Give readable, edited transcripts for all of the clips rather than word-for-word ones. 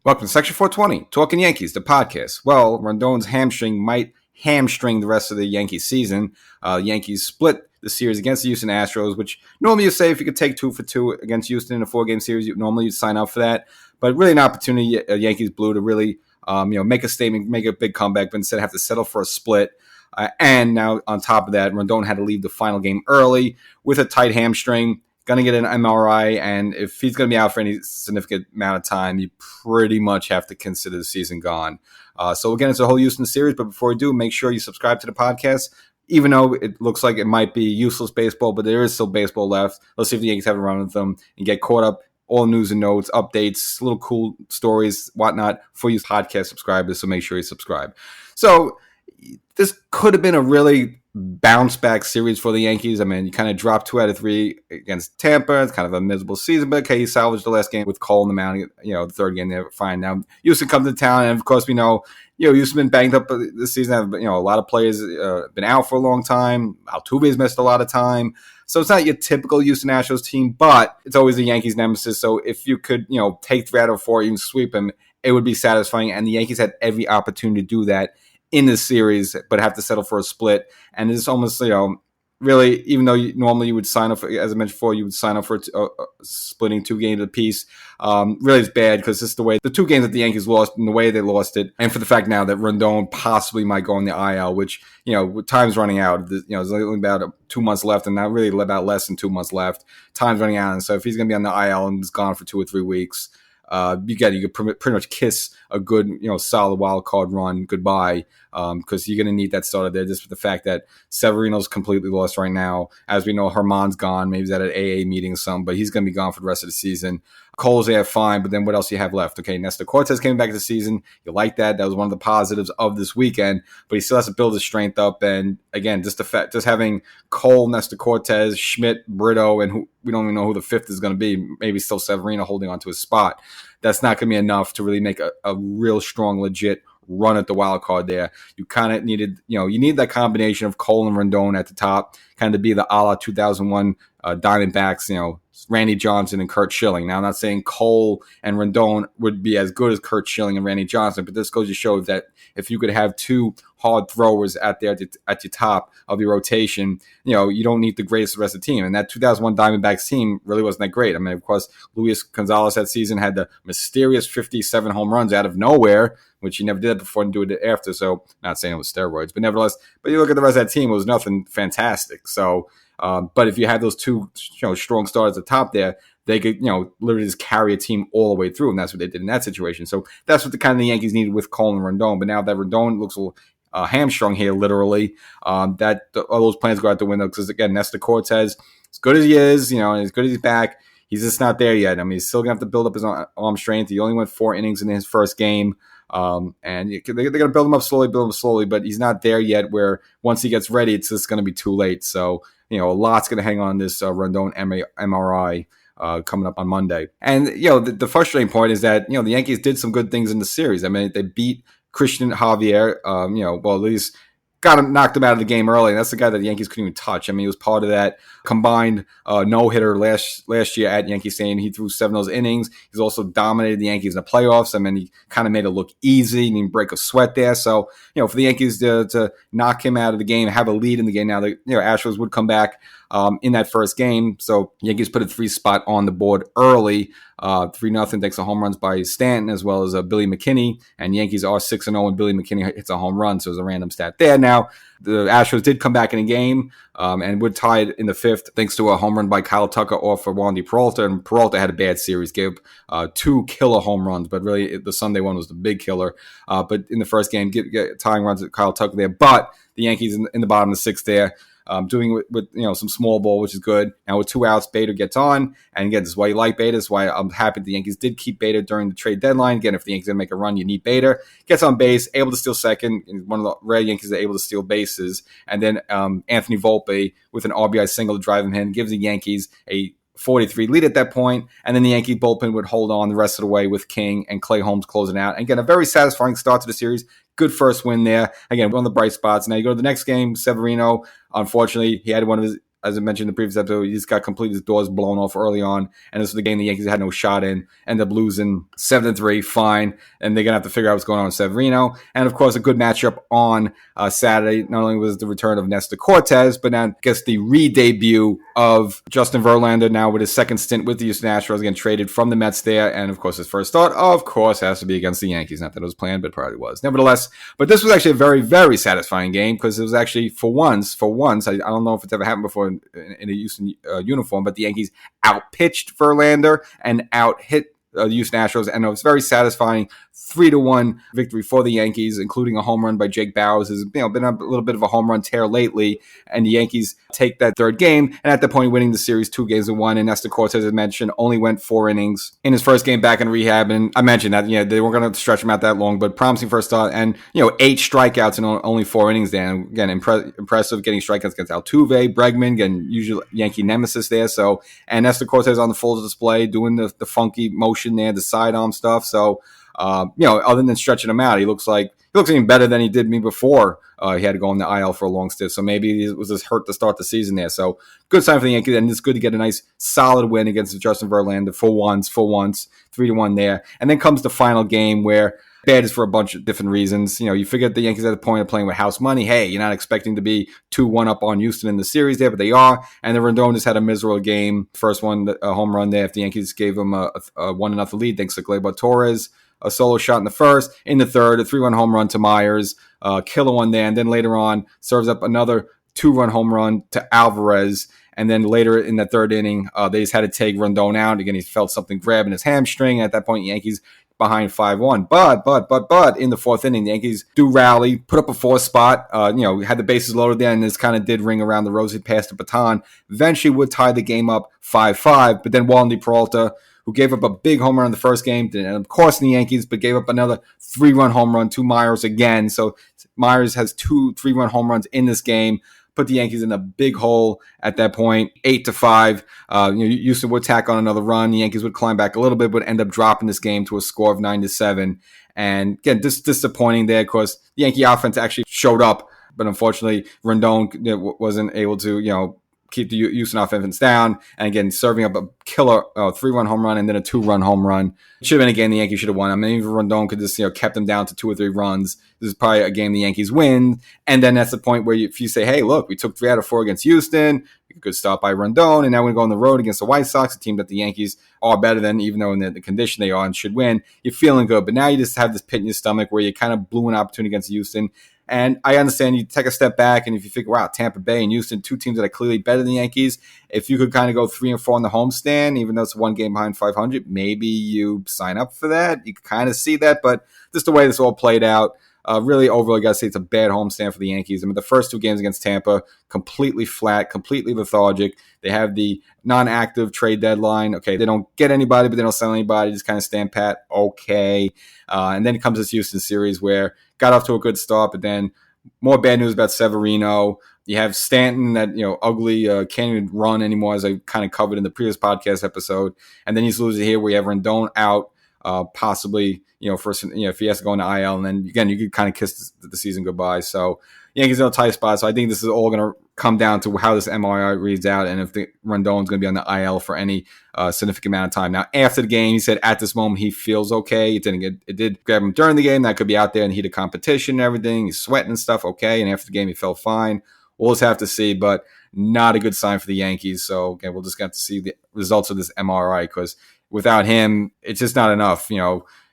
Welcome to Section 420, Talkin Yankees, the podcast. Well, Rodón's hamstring might hamstring the rest of the Yankees season. Yankees split the series against the Houston Astros, which normally you say if you could take 2 for 2 against Houston in a 4-game series, normally you'd sign up for that. But really an opportunity Yankees blew to really make a statement, make a big comeback, but instead have to settle for a split. And now on top of that, Rodón had to leave the final game early with a tight hamstring. Going to get an MRI, and if he's going to be out for any significant amount of time, you pretty much have to consider the season gone. So we'll get into the whole Houston series, but before we do, make sure you subscribe to the podcast. Even though it looks like it might be useless baseball, but there is still baseball left. Let's see if the Yankees have a run with them and get caught up. All news and notes, updates, little cool stories, whatnot for you podcast subscribers, so make sure you subscribe. So this could have been a really bounce back series for the Yankees. I mean, you kind of dropped 2 out of 3 against Tampa. It's kind of a miserable season, but okay, you salvaged the last game with Cole in the mound. The third game they were fine. Now Houston comes to town, and of course we know Houston's been banged up this season. A lot of players been out for a long time. Altuve's missed a lot of time, so it's not your typical Houston Astros team, but it's always the Yankees' nemesis. So if you could take 3 out of 4, even sweep them, it would be satisfying. And the Yankees had every opportunity to do that in this series, but have to settle for a split. And it's almost, really, even though normally you would sign up for, as I mentioned before, you would sign up for splitting 2 games apiece. Really, it's bad because it's the 2 games that the Yankees lost and the way they lost it, and for the fact now that Rodón possibly might go on the IL, which with time's running out. There's only about 2 months left, and not really about less than 2 months left. Time's running out, and so if he's going to be on the IL and he's gone for 2 or 3 weeks, you could pretty much kiss a good, solid wild card run goodbye, because you're going to need that starter there. Just with the fact that Severino's completely lost right now. As we know, Herman's gone. Maybe he's at an AA meeting or something, but he's going to be gone for the rest of the season. Cole's there, fine, but then what else do you have left? Okay, Nestor Cortes came back to the season. You like that. That was one of the positives of this weekend, but he still has to build his strength up. And again, just having Cole, Nestor Cortes, Schmidt, Brito, and we don't even know who the 5th is going to be. Maybe still Severino holding on to his spot. That's not going to be enough to really make a real strong, legit run at the wild card there. You kind of needed, you need that combination of Cole and Rodón at the top, kind of be the a la 2001 Diamondbacks, Randy Johnson and Curt Schilling. Now, I'm not saying Cole and Rodón would be as good as Curt Schilling and Randy Johnson, but this goes to show that if you could have 2 hard throwers out there at the top of your rotation, you don't need the greatest of the rest of the team. And that 2001 Diamondbacks team really wasn't that great. I mean, of course, Luis Gonzalez that season had the mysterious 57 home runs out of nowhere, which he never did before and do it after. So, not saying it was steroids, but nevertheless, but you look at the rest of that team, it was nothing fantastic. So, but if you had those 2, strong starters at the top there, they could, literally just carry a team all the way through, and that's what they did in that situation. So that's what the Yankees needed with Cole and Rodón. But now that Rodón looks a little hamstrung here, literally, all those plans go out the window because again, Nestor Cortes, as good as he is, and as good as he's back, he's just not there yet. I mean, he's still gonna have to build up his arm strength. He only went 4 innings in his first game. And they're going to build him up slowly, but he's not there yet where once he gets ready, it's just going to be too late. So, a lot's going to hang on this Rodón MRI coming up on Monday. And, the frustrating point is that, the Yankees did some good things in the series. I mean, they beat Christian Javier, at least knocked him out of the game early. And that's the guy that the Yankees couldn't even touch. I mean, he was part of that combined no-hitter last year at Yankee Stadium. He threw 7 of those innings. He's also dominated the Yankees in the playoffs. I mean, he kind of made it look easy. He didn't break a sweat there. So, for the Yankees to knock him out of the game, have a lead in the game now, the Astros would come back in that first game. So Yankees put a 3 spot on the board early. 3-0 thanks to home runs by Stanton as well as Billy McKinney. And Yankees are 6-0 when Billy McKinney hits a home run. So there's a random stat there. Now, the Astros did come back in a game and would tie it in the 5th thanks to a home run by Kyle Tucker off for Wandy Peralta. And Peralta had a bad series, gave 2 killer home runs, but really the Sunday one was the big killer. But in the first game, get tying runs at Kyle Tucker there. But the Yankees in the bottom of the 6th there. Doing it with some small ball, which is good. Now with 2 outs, Bader gets on, and again, this is why you like Bader. This is why I'm happy the Yankees did keep Bader during the trade deadline. Again, if the Yankees didn't make a run, you need Bader. Gets on base, able to steal second. One of the rare Yankees that are able to steal bases, and then Anthony Volpe with an RBI single to drive him in gives the Yankees a 43 lead at that point, and then the Yankee bullpen would hold on the rest of the way with King and Clay Holmes closing out. And again, a very satisfying start to the series. Good first win there. Again, one of the bright spots. Now you go to the next game, Severino. Unfortunately, he had one of his as I mentioned in the previous episode, he just got completely his doors blown off early on, and this was the game the Yankees had no shot in, ended up losing 7-3, fine, and they're going to have to figure out what's going on with Severino. And, of course, a good matchup on Saturday. Not only was the return of Nestor Cortes, but now I guess the re-debut of Justin Verlander, now with his second stint with the Houston Astros, getting traded from the Mets there, and, of course, his first start, of course, has to be against the Yankees. Not that it was planned, but it probably was. Nevertheless, but this was actually a very, very satisfying game because it was actually, for once, I don't know if it's ever happened before in a Houston uniform, but the Yankees outpitched Verlander and out-hit the Houston Astros, and it was very satisfying 3-1 victory for the Yankees, including a home run by Jake Bauers, who's been a little bit of a home run tear lately, and the Yankees take that third game, and at that point winning the series 2-1, and Nestor Cortes, as I mentioned, only went 4 innings in his first game back in rehab, and I mentioned that they weren't going to stretch him out that long, but promising first start, and 8 strikeouts in only 4 innings there, and again, impressive getting strikeouts against Altuve, Bregman, getting usual Yankee nemesis there, and Nestor Cortes on the full display, doing the funky motion there, the sidearm stuff, so other than stretching him out, he looks even better than he did me before. He had to go on the IL for a long stint, so maybe it was just hurt to start the season there. So good sign for the Yankees, and it's good to get a nice solid win against Justin Verlander for once, 3-1 there. And then comes the final game where bad is for a bunch of different reasons. You figure the Yankees at the point of playing with house money. Hey, you're not expecting to be 2-1 up on Houston in the series there, but they are. And the Rodón just had a miserable game. First one, a home run there after the Yankees gave him a 1-0 lead thanks to Gleyber Torres. A solo shot in the first. In the third, a 3-run home run to Myers. Killer one there. And then later on, serves up another 2-run home run to Alvarez. And then later in the third inning, they just had to take Rodón out. Again, he felt something grabbing his hamstring. At that point, Yankees behind 5-1. But in the fourth inning, the Yankees do rally, put up a 4 spot. Had the bases loaded there, and this kind of did ring around the rosy, passed the baton. Eventually would tie the game up 5-5. But then Wandy Peralta, who gave up a big home run in the first game, didn't end up costing the Yankees, but gave up another 3-run home run to Myers again. So Myers has 2 3-run home runs in this game, put the Yankees in a big hole at that point, 8-5. Houston would tack on another run. The Yankees would climb back a little bit, but end up dropping this game to a score of 9-7. And again, disappointing there because the Yankee offense actually showed up, but unfortunately, Rodón wasn't able to, keep the Houston offense down, and again, serving up a killer 3-run home run and then a 2-run home run. It should have been a game the Yankees should have won. I mean, even Rodón could just, kept them down to 2 or 3 runs. This is probably a game the Yankees win, and then that's the point where if you say, hey, look, we took 3 out of 4 against Houston, a good start by Rodón, and now we're going to go on the road against the White Sox, a team that the Yankees are better than, even though in the condition they are and should win. You're feeling good, but now you just have this pit in your stomach where you kind of blew an opportunity against Houston. And I understand you take a step back, and if you figure, wow, Tampa Bay and Houston, 2 teams that are clearly better than the Yankees, if you could kind of go 3-4 on the homestand, even though it's 1 game behind 500, maybe you sign up for that. You can kind of see that, but just the way this all played out, really overall, I got to say it's a bad homestand for the Yankees. I mean, the first 2 games against Tampa, completely flat, completely lethargic. They have the non-active trade deadline. Okay, they don't get anybody, but they don't sell anybody. Just kind of stand pat. Okay. And then it comes this Houston series where got off to a good start, but then more bad news about Severino. You have Stanton that, ugly, can't even run anymore, as I kind of covered in the previous podcast episode. And then he's losing here where you have Rodón out, possibly, if he has to go into IL. And then, again, you could kind of kiss the season goodbye. So Yankees in a tight spot. So I think this is all going to come down to how this MRI reads out and if the Rodón's going to be on the IL for any significant amount of time. Now, after the game, he said at this moment he feels okay. It did grab him during the game. That could be out there in the heat of competition and everything. He's sweating and stuff. Okay. And after the game, he felt fine. We'll just have to see, but not a good sign for the Yankees. So, again, we'll just have to see the results of this MRI because without him, it's just not enough.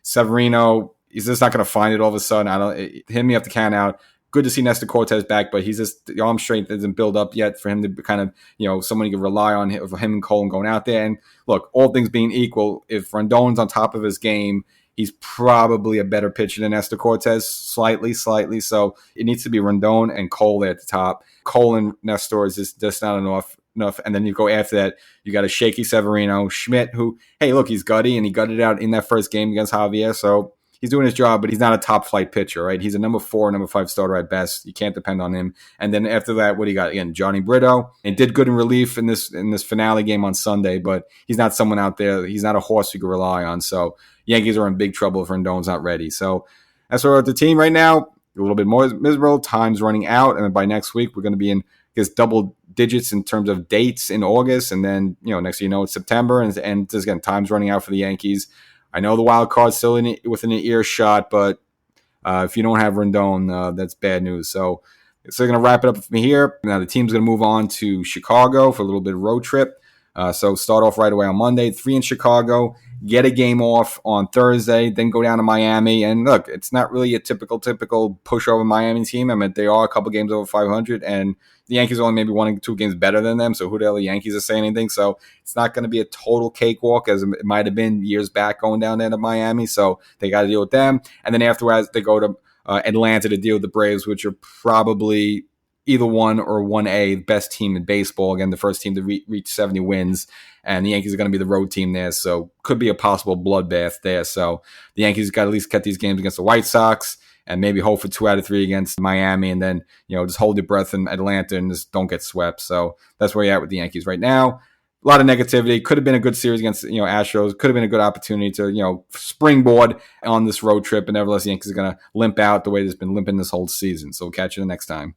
Severino, he's just not going to find it all of a sudden. You have to count out. Good to see Nestor Cortes back, but the arm strength isn't built up yet for him to kind of, someone you can rely on him and Cole going out there. And look, all things being equal, if Rodón's on top of his game, he's probably a better pitcher than Nestor Cortes, slightly. So it needs to be Rodón and Cole there at the top. Cole and Nestor is just not enough. And then you go after that, you got a shaky Severino, Schmidt, who, hey, look, he's gutty, and he gutted out in that first game against Javier. So he's doing his job, but he's not a top flight pitcher, right? He's a number 4, number 5 starter at best. You can't depend on him. And then after that, what do you got? Again, Johnny Brito. And did good in relief in this finale game on Sunday, but he's not someone out there. He's not a horse you can rely on. So Yankees are in big trouble if Rodón's not ready. So as for the team right now, a little bit more miserable. Time's running out, and by next week we're going to be in double digits in terms of dates in August, and then next thing you know it's September, and just again time's running out for the Yankees. I know the wild card's still within an earshot, but if you don't have Rodón, that's bad news. So they're going to wrap it up from here. Now the team's going to move on to Chicago for a little bit of road trip. So start off right away on Monday, 3 in Chicago, get a game off on Thursday, then go down to Miami. And look, it's not really a typical pushover Miami team. I mean, they are a couple games over 500, and the Yankees are only maybe 1 or 2 games better than them. So who the hell the Yankees are saying anything? So it's not going to be a total cakewalk as it might have been years back going down there to Miami. So they got to deal with them. And then afterwards, they go to Atlanta to deal with the Braves, which are probably either 1 or 1A, best team in baseball. Again, the first team to reach 70 wins, and the Yankees are going to be the road team there, so could be a possible bloodbath there. So the Yankees got to at least get these games against the White Sox and maybe hope for 2 out of 3 against Miami, and then just hold your breath in Atlanta and just don't get swept. So that's where you're at with the Yankees right now. A lot of negativity. Could have been a good series against Astros. Could have been a good opportunity to springboard on this road trip, and nevertheless, the Yankees are going to limp out the way they've been limping this whole season. So we'll catch you the next time.